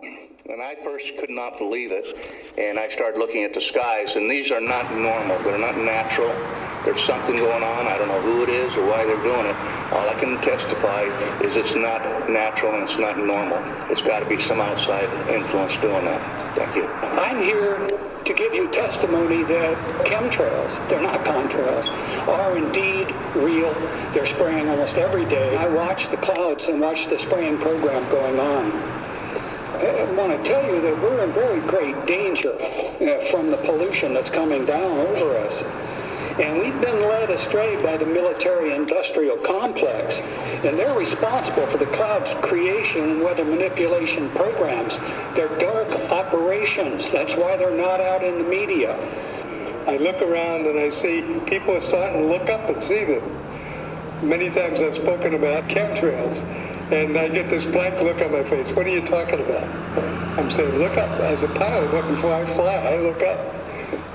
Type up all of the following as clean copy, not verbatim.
And I first could not believe it, and I started looking at the skies, and these are not normal. They're not natural. There's something going on. I don't know who it is or why they're doing it. All I can testify is it's not natural and it's not normal. It's got to be some outside influence doing that. Thank you. I'm here to give you testimony that chemtrails, they're not contrails, are indeed real. They're spraying almost every day. I watch the clouds and watch the spraying program going on. I want to tell you that we're in very great danger from the pollution that's coming down over us. And we've been led astray by the military-industrial complex, and they're responsible for the cloud's creation and weather manipulation programs. They're dark operations. That's why they're not out in the media. I look around and I see people are starting to look up and see them. Many times I've spoken about chemtrails, and I get this blank look on my face. What are you talking about? I'm saying, look up. As a pilot, before I fly, I look up.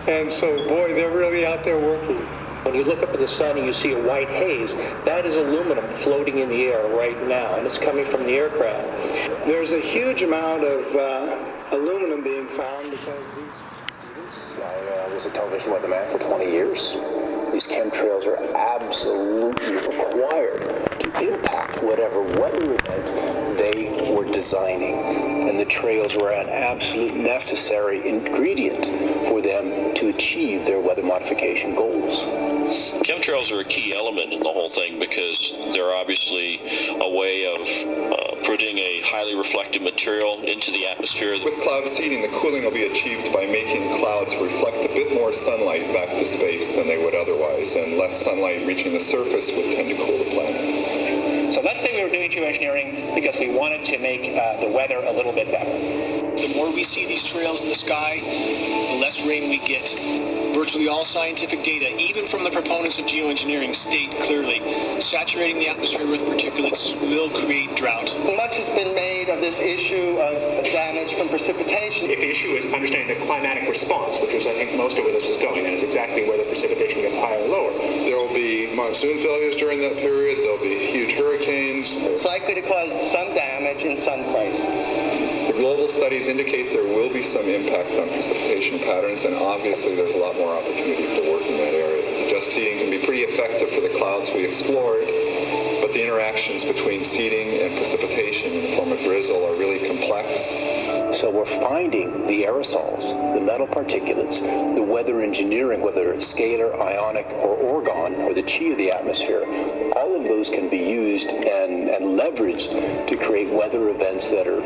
And so, boy, they're really out there working. When you look up at the sun and you see a white haze, that is aluminum floating in the air right now, and it's coming from the aircraft. There's a huge amount of aluminum being found because these... I was a television weatherman for 20 years. These chemtrails are absolutely required to impact whatever weather event they were designing. And the trails were an absolute necessary ingredient for them to achieve their weather modification goals. Chemtrails are a key element in the whole thing because they're obviously a way of putting a highly reflective material into the atmosphere. With cloud seeding, the cooling will be achieved by making clouds reflect a bit more sunlight back to space than they would otherwise, and less sunlight reaching the surface would tend to cool the planet. So let's say we were doing geoengineering because we wanted to make the weather a little bit better. The more we see these trails in the sky, the less rain we get. Virtually all scientific data, even from the proponents of geoengineering, state clearly saturating the atmosphere with particulates will create drought. Much has been made of this issue of damage from precipitation. If the issue is understanding the climatic response, which is I think most of where this is going, and it's exactly where the precipitation gets higher or lower. There will be monsoon failures during that period. There'll be huge hurricanes. It's likely to cause some damage in some places. The global studies indicate there will be some impact on precipitation patterns, and obviously there's a lot more opportunity for work in that area. Just seeding can be pretty effective for the clouds we explored, but the interactions between seeding and precipitation in the form of drizzle are really complex. So we're finding the aerosols, the metal particulates, the weather engineering, whether it's scalar, ionic, or orgone, or the chi of the atmosphere. All of those can be used and leveraged to create weather events that are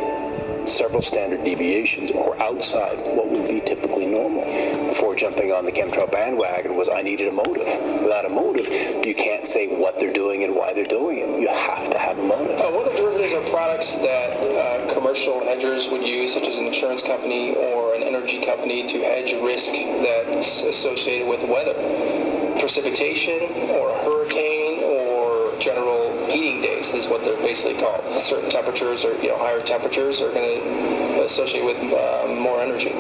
several standard deviations or outside what would be typically normal. Before jumping on the chemtrail bandwagon was I needed a motive. Without a motive, you can't say what they're doing and why they're doing it. You have to have a motive. What are the derivatives or products that commercial hedgers would use, such as an insurance company or an energy company, to hedge risk that's associated with weather? Precipitation or a hurricane or general heating days is what they're basically called. Certain temperatures or higher temperatures are going to associate with more energy,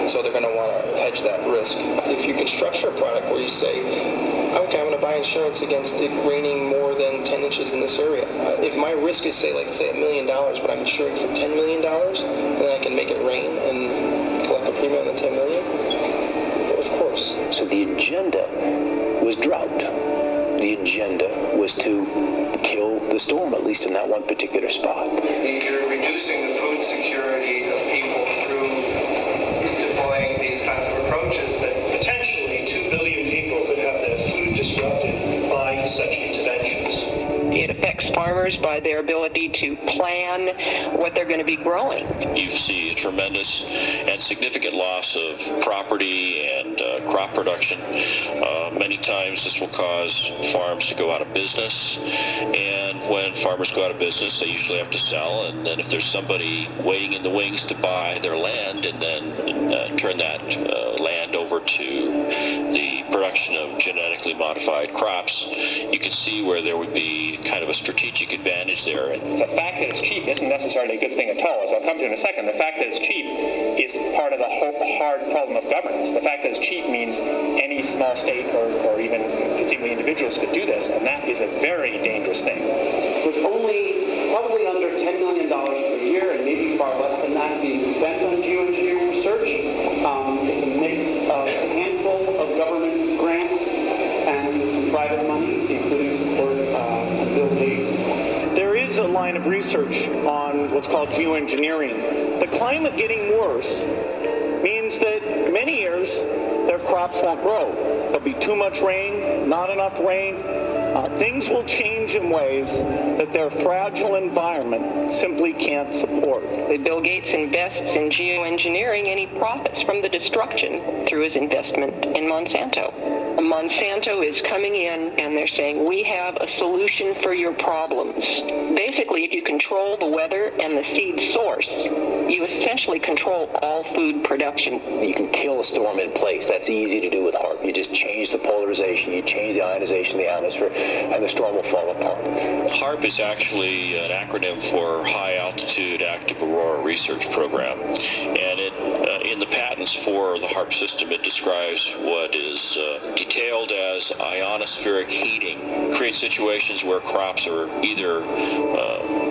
so they're going to want to hedge that risk. If you can structure a product where you say, okay, I'm going to buy insurance against it raining more than 10 inches in this area. If my risk is say $1 million, but I'm insuring for $10 million, then I can make it rain and collect the premium on the $10 million. Of course. So the agenda was drought. The agenda was to kill the storm, at least in that one particular spot. You're reducing the food security of people through deploying these kinds of approaches that potentially 2 billion people could have their food disrupted by such interventions. It affects farmers by their ability to plan what they're going to be growing. You see a tremendous and significant loss of property and crop production. Many times this will cause farms to go out of business, and when farmers go out of business, they usually have to sell, and then if there's somebody waiting in the wings to buy their land and then turn that land over to the production of genetically modified crops, you can see where there would be kind of a strategic advantage there. The fact that it's cheap isn't necessarily a good thing at all, as I'll come to in a second. The fact that it's cheap is part of the hard problem of governance. The fact that it's cheap means any small state or even conceivably individuals could do this, and that is a very dangerous thing. With only probably under $10 million per year, and maybe far less than that being research on what's called geoengineering. The climate getting worse means that many years their crops won't grow. There'll be too much rain, not enough rain. Things will change in ways that their fragile environment simply can't support. Bill Gates invests in geoengineering and he profits from the destruction through his investment in Monsanto. Monsanto is coming in and they're saying, we have a solution for your problems. Basically, if you control the weather and the seed source, you essentially control all food production. You can kill a storm in place. That's easy to do with HAARP. You just change the polarization, you change the ionization of the atmosphere, and the storm will fall apart. HAARP is actually an acronym for High Altitude Active Aurora Research Program. And in the patents for the HAARP system, it describes what is detailed as ionospheric heating. Creates situations where crops are either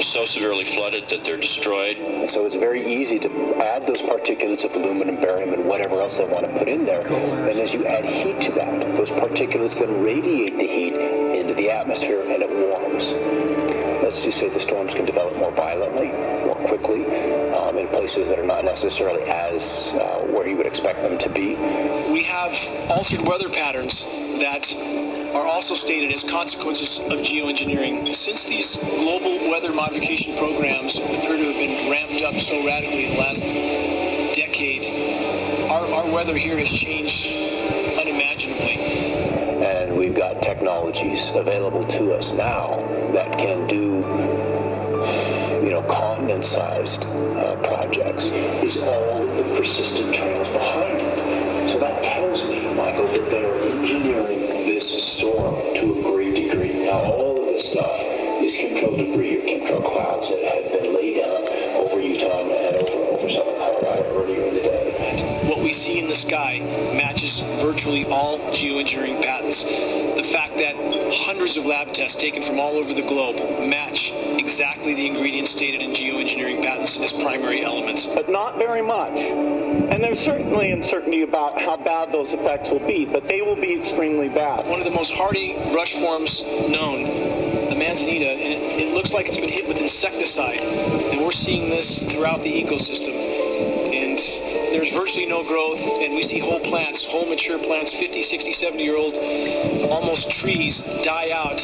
so severely flooded that they're destroyed. And so it's very easy to add those particulates of aluminum, barium, and whatever else they want to put in there. And as you add heat to that, those particulates then radiate the heat into the atmosphere and it warms. Let's just say the storms can develop more violently, more quickly, in places that are not necessarily as where you would expect them to be. We have altered weather patterns that are also stated as consequences of geoengineering. Since these global weather modification programs appear to have been ramped up so radically in the last decade, our weather here has changed unimaginably. And we've got technologies available to us now that can do, continent-sized projects. Is all the persistent trails behind it. So that tells me, Michael, that they're engineering this storm to a great degree. Now, all of this stuff is chemtrail debris or chemtrail clouds that had been laid down over Utah and over southern Colorado earlier in the day. What we see in the sky matches virtually all geoengineering patents. The fact that hundreds of lab tests taken from all over the globe match exactly the ingredients stated in geoengineering patents as primary elements. But not very much. And there's certainly uncertainty about how bad those effects will be, but they will be extremely bad. One of the most hardy brush forms known, the manzanita, and it looks like it's been hit with insecticide. And we're seeing this throughout the ecosystem. And there's virtually no growth, and we see whole plants, whole mature plants, 50, 60, 70-year-old, almost trees die out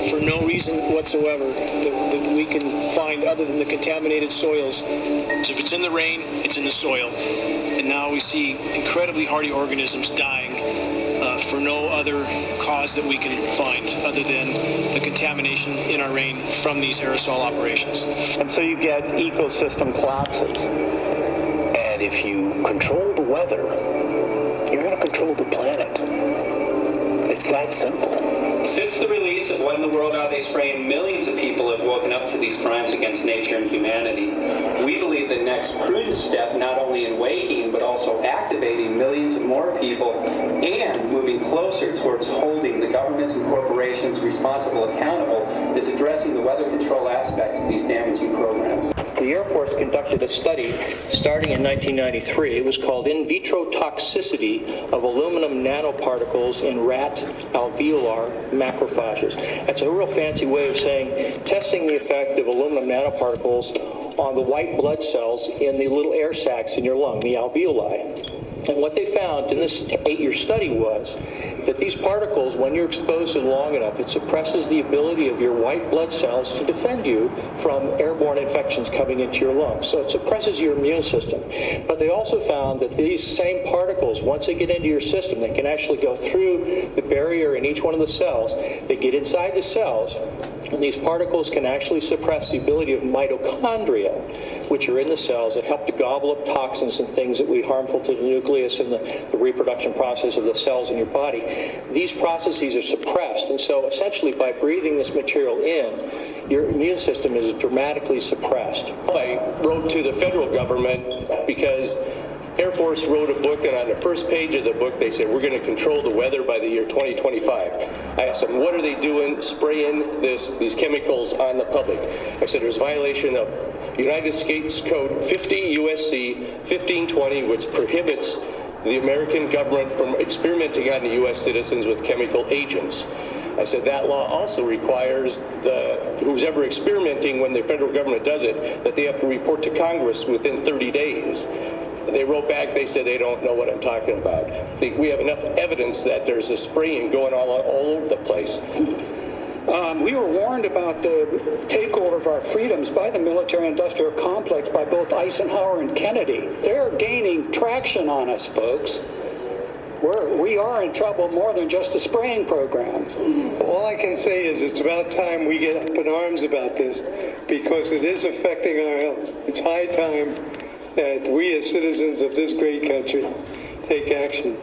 for no reason whatsoever that we can find other than the contaminated soils. So if it's in the rain, it's in the soil. And now we see incredibly hardy organisms dying for no other cause that we can find other than the contamination in our rain from these aerosol operations. And so you get ecosystem collapses. And if you control the weather, you're going to control the planet. It's that simple. Since the release of What in the World Are They Spraying, millions of people have woken up to these crimes against nature and humanity. We believe the next prudent step, not only in waking, but also activating millions of more people and moving closer towards holding the governments and corporations responsible accountable, is addressing the weather control aspect of these damaging programs. The Air Force conducted a study starting in 1993. It was called In Vitro Toxicity of Aluminum Nanoparticles in Rat Alveolar Macrophages. That's a real fancy way of saying testing the effect of aluminum nanoparticles on the white blood cells in the little air sacs in your lung, the alveoli. And what they found in this 8-year study was that these particles, when you're exposed to them long enough, it suppresses the ability of your white blood cells to defend you from airborne infections coming into your lungs. So it suppresses your immune system. But they also found that these same particles, once they get into your system, they can actually go through the barrier in each one of the cells. They get inside the cells, and these particles can actually suppress the ability of mitochondria, which are in the cells that help to gobble up toxins and things that would be harmful to the nucleus and the reproduction process of the cells in your body. These processes are suppressed, and so essentially by breathing this material in, your immune system is dramatically suppressed. I wrote to the federal government because Air Force wrote a book, and on the first page of the book they said, we're going to control the weather by the year 2025. I asked them, what are they doing spraying these chemicals on the public? I said, there's violation of United States Code 50 USC 1520, which prohibits the American government from experimenting on the U.S. citizens with chemical agents. I said that law also requires who's ever experimenting when the federal government does it, that they have to report to Congress within 30 days. They wrote back, they said they don't know what I'm talking about. We have enough evidence that there's a spraying going all over the place. We were warned about the takeover of our freedoms by the military-industrial complex by both Eisenhower and Kennedy. They're gaining traction on us, folks. We are in trouble more than just a spraying program. All I can say is it's about time we get up in arms about this, because it is affecting our health. It's high time that we as citizens of this great country take action.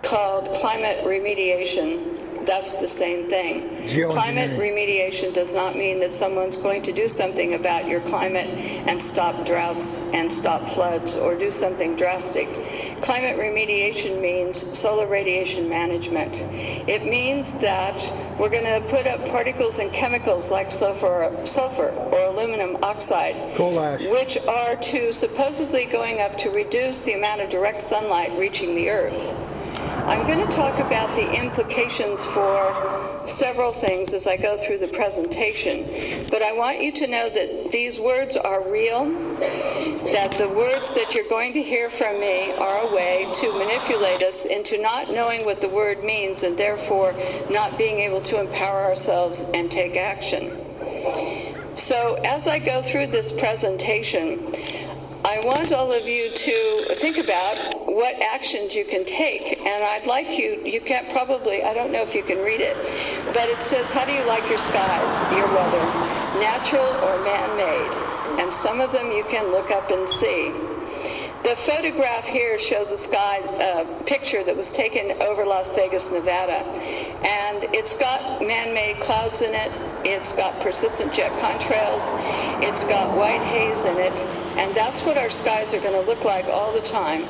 Called climate remediation. That's the same thing. Climate remediation does not mean that someone's going to do something about your climate and stop droughts and stop floods or do something drastic. Climate remediation means solar radiation management. It means that we're going to put up particles and chemicals like sulfur or aluminum oxide, coal ash, which are supposedly going up to reduce the amount of direct sunlight reaching the Earth. I'm going to talk about the implications for several things as I go through the presentation, but I want you to know that these words are real, that the words that you're going to hear from me are a way to manipulate us into not knowing what the word means and therefore not being able to empower ourselves and take action. So as I go through this presentation, I want all of you to think about what actions you can take. And I'd like you can't probably, I don't know if you can read it, but it says, how do you like your skies, your weather, natural or man-made? And some of them you can look up and see. The photograph here shows a sky picture that was taken over Las Vegas, Nevada. And it's got man-made clouds in it. It's got persistent jet contrails. It's got white haze in it. And that's what our skies are going to look like all the time.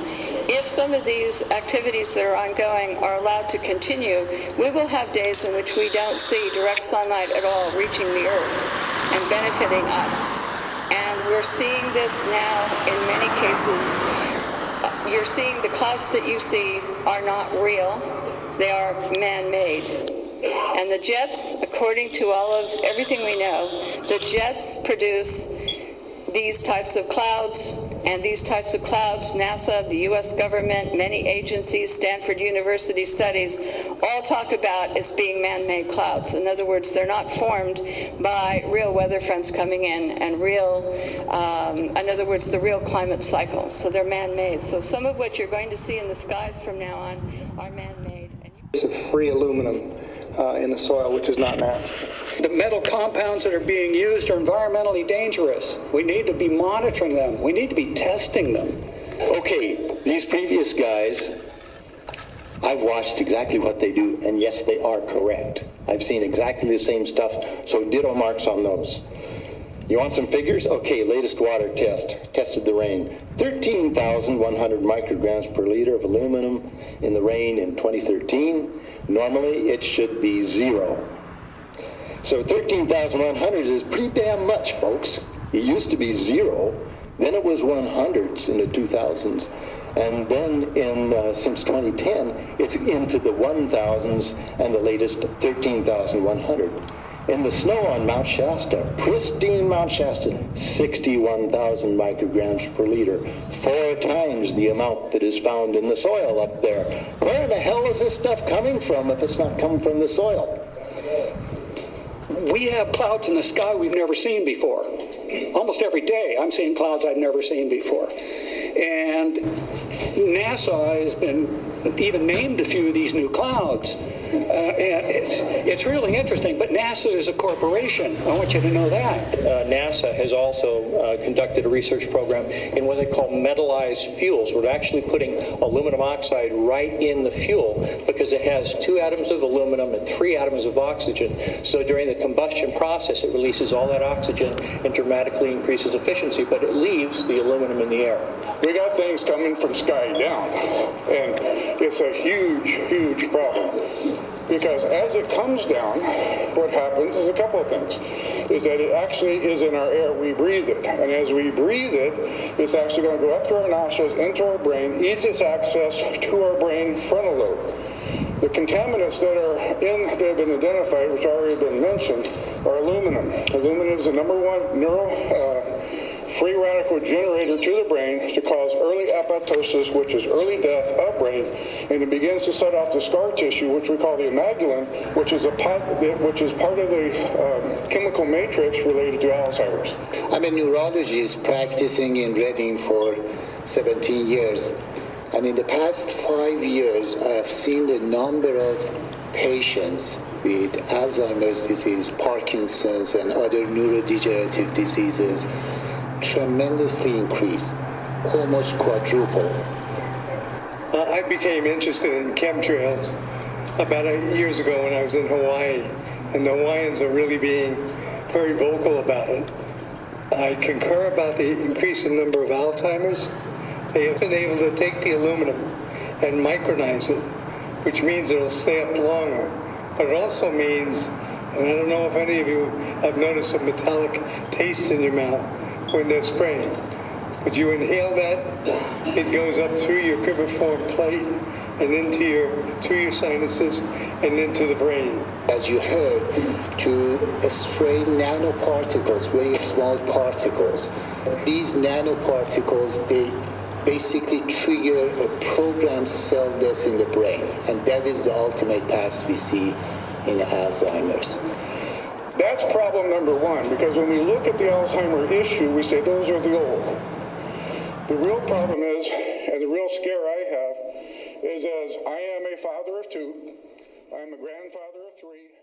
If some of these activities that are ongoing are allowed to continue, we will have days in which we don't see direct sunlight at all reaching the Earth and benefiting us. And we're seeing this now in many cases. You're seeing the clouds that you see are not real. They are man-made. And the jets, according to everything we know, the jets produce these types of clouds, and these types of clouds, NASA, the U.S. government, many agencies, Stanford University studies, all talk about as being man-made clouds. In other words, they're not formed by real weather fronts coming in and in other words, the real climate cycle. So they're man-made. So some of what you're going to see in the skies from now on are man-made. It's a free aluminum in the soil, which is not natural. The metal compounds that are being used are environmentally dangerous. We need to be monitoring them. We need to be testing them. Okay, these previous guys, I've watched exactly what they do, and yes, they are correct. I've seen exactly the same stuff, so ditto marks on those. You want some figures? Okay, latest water test. Tested the rain. 13,100 micrograms per liter of aluminum in the rain in 2013. Normally, it should be 0. So 13,100 is pretty damn much, folks. It used to be 0. Then it was 100s in the 2000s. And then since 2010, it's into the 1,000s and the latest 13,100. In the snow on Mount Shasta, pristine Mount Shasta, 61,000 micrograms per liter, 4 times the amount that is found in the soil up there. Where the hell is this stuff coming from if it's not coming from the soil? We have clouds in the sky we've never seen before. Almost every day I'm seeing clouds I've never seen before. And NASA has been even named a few of these new clouds. And it's really interesting, but NASA is a corporation. I want you to know that. NASA has also conducted a research program in what they call metallized fuels. We're actually putting aluminum oxide right in the fuel because it has 2 atoms of aluminum and 3 atoms of oxygen. So during the combustion process, it releases all that oxygen and dramatically increases efficiency, but it leaves the aluminum in the air. We got things coming from sky down, and it's a huge, huge problem. Because as it comes down, what happens is a couple of things. Is that it actually is in our air. We breathe it. And as we breathe it, it's actually going to go up through our nostrils, into our brain, easiest access to our brain frontal lobe. The contaminants that have been identified, which already been mentioned, are aluminum. Aluminum is the number one free radical generator to the brain to cause early apoptosis, which is early death of brain, and it begins to set off the scar tissue, which we call the amygdalin, which is part of the chemical matrix related to Alzheimer's. I'm a neurologist practicing in Reading for 17 years. And in the past 5 years, I have seen the number of patients with Alzheimer's disease, Parkinson's, and other neurodegenerative diseases tremendously increase, almost quadruple. I became interested in chemtrails about 8 years ago when I was in Hawaii, and the Hawaiians are really being very vocal about it. I concur about the increasing number of Alzheimer's. They have been able to take the aluminum and micronize it, which means it'll stay up longer. But it also means, and I don't know if any of you have noticed a metallic taste in your mouth when they're spraying. But you inhale that, it goes up through your cribriform plate and through your sinuses and into the brain. As you heard, to spray nanoparticles, very small particles. These nanoparticles, they basically trigger a programmed cell death in the brain, and that is the ultimate path we see in Alzheimer's. That's problem number one, because when we look at the Alzheimer issue, we say those are the old. The real problem is, and the real scare I have, is as I am a father of two, I'm a grandfather of three,